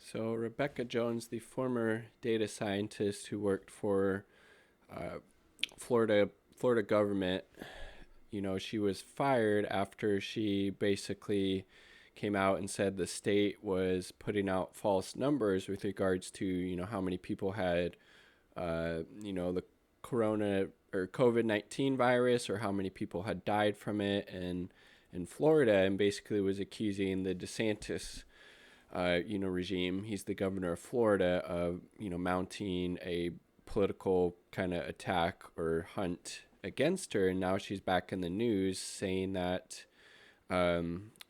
So Rebekah Jones, the former data scientist who worked for uh, Florida government, she was fired after she basically came out and said the state was putting out false numbers with regards to how many people had the corona or COVID-19 virus, or how many people had died from it and in Florida, and basically was accusing the Desantis regime. He's the governor of Florida of mounting a political kind of attack or hunt against her. And now she's back in the news saying that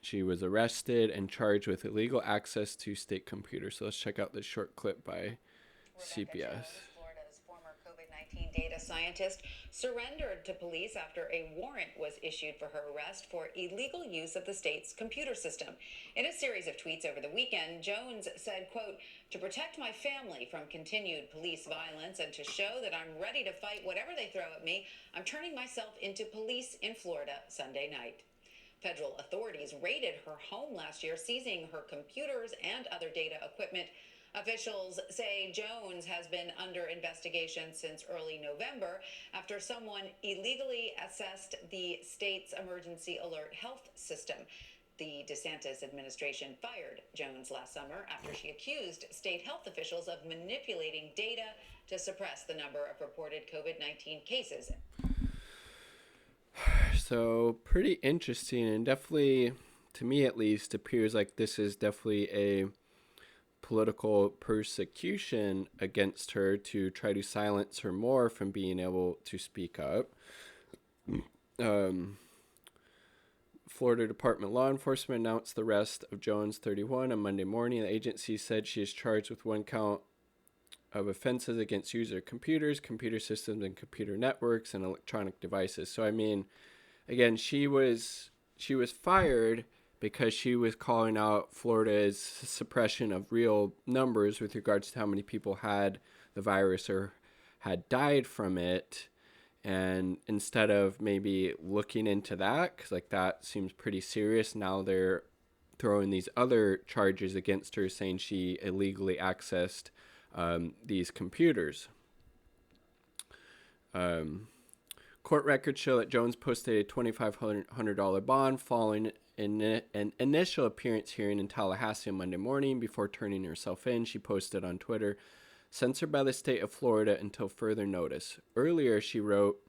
she was arrested and charged with illegal access to state computers. So let's check out this short clip by CBS. Florida's former COVID-19 data scientist, surrendered to police after a warrant was issued for her arrest for illegal use of the state's computer system. In a series of tweets over the weekend, Jones said, quote, "To protect my family from continued police violence and to show that I'm ready to fight whatever they throw at me, I'm turning myself into police in Florida Sunday night." Federal authorities raided her home last year, seizing her computers and other data equipment. Officials say Jones has been under investigation since early November after someone illegally accessed the state's emergency alert health system. The Desantis administration fired Jones last summer after she accused state health officials of manipulating data to suppress the number of reported COVID-19 cases. So pretty interesting, and definitely, to me at least, appears like this is definitely a political persecution against her to try to silence her more from being able to speak up. Florida Department law enforcement announced the arrest of Jones, 31, on Monday morning. The agency said she is charged with one count of offenses against user computers, computer systems, and computer networks and electronic devices. So, I mean, again, she was fired because she was calling out Florida's suppression of real numbers with regards to how many people had the virus or had died from it. And instead of maybe looking into that, because like that seems pretty serious, now they're throwing these other charges against her, saying she illegally accessed these computers. Court records show that Jones posted a $2,500 bond following an initial appearance hearing in Tallahassee on Monday morning. Before turning herself in, she posted on Twitter, "Censored by the state of Florida until further notice." Earlier, she wrote,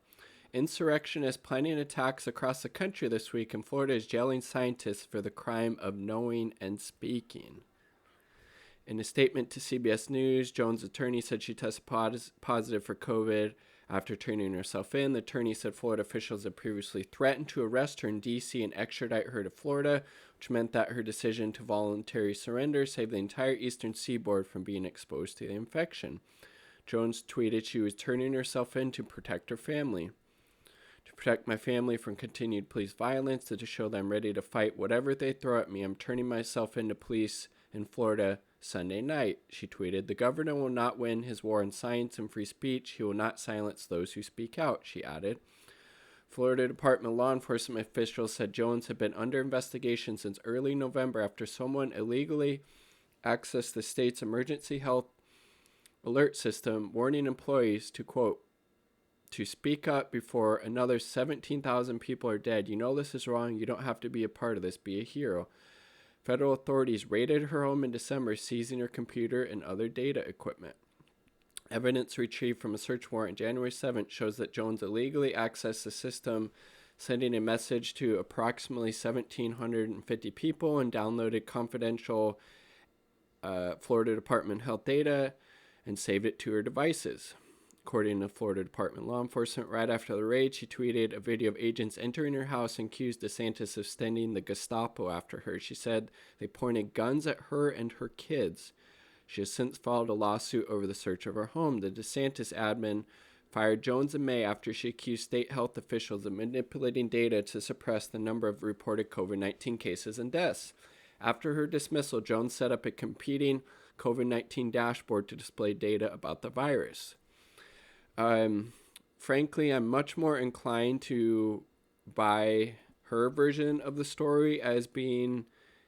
"Insurrectionists planning attacks across the country this week, and Florida is jailing scientists for the crime of knowing and speaking." In a statement to CBS News, Jones' attorney said she tested positive for COVID after turning herself in. The attorney said Florida officials had previously threatened to arrest her in D.C. and extradite her to Florida, which meant that her decision to voluntarily surrender saved the entire eastern seaboard from being exposed to the infection. Jones tweeted she was turning herself in to protect her family. "To protect my family from continued police violence and to show that I'm ready to fight whatever they throw at me, I'm turning myself into police in Florida Sunday night," she tweeted. "The governor will not win his war on science and free speech. He will not silence those who speak out," she added. Florida Department law enforcement officials said Jones had been under investigation since early November after someone illegally accessed the state's emergency health alert system, warning employees to, quote, "to speak up before another 17,000 people are dead. You know this is wrong. You don't have to be a part of this. Be a hero." Federal authorities raided her home in December, seizing her computer and other data equipment. Evidence retrieved from a search warrant on January 7th shows that Jones illegally accessed the system, sending a message to approximately 1,750 people, and downloaded confidential Florida Department health data and saved it to her devices. According to Florida Department law enforcement, right after the raid, she tweeted a video of agents entering her house and accused Desantis of sending the Gestapo after her. She said they pointed guns at her and her kids. She has since filed a lawsuit over the search of her home. The Desantis admin fired Jones in May after she accused state health officials of manipulating data to suppress the number of reported COVID-19 cases and deaths. After her dismissal, Jones set up a competing COVID-19 dashboard to display data about the virus. Frankly, I'm much more inclined to buy her version of the story as being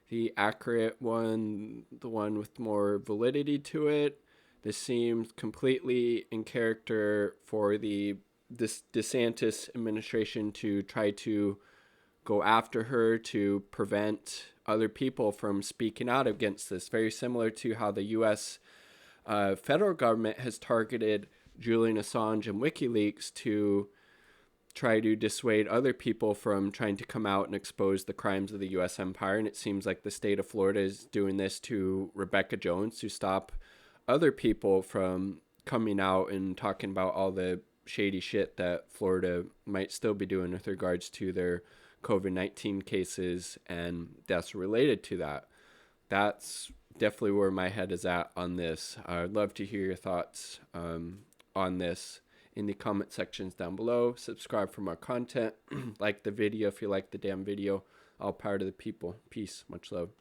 the accurate one, the one with more validity to it. This seems completely in character for this DeSantis administration to try to go after her to prevent other people from speaking out against this. Very similar to how the U.S. Federal government has targeted Julian Assange and WikiLeaks to try to dissuade other people from trying to come out and expose the crimes of the U.S. empire. And it seems like the state of Florida is doing this to Rebekah Jones to stop other people from coming out and talking about all the shady shit that Florida might still be doing with regards to their COVID-19 cases and deaths related to that. That's definitely where my head is at on this. I'd love to hear your thoughts on this in the comment sections down below. Subscribe for more content. Like the video if you like the damn video. All power to the people. Peace. Much love.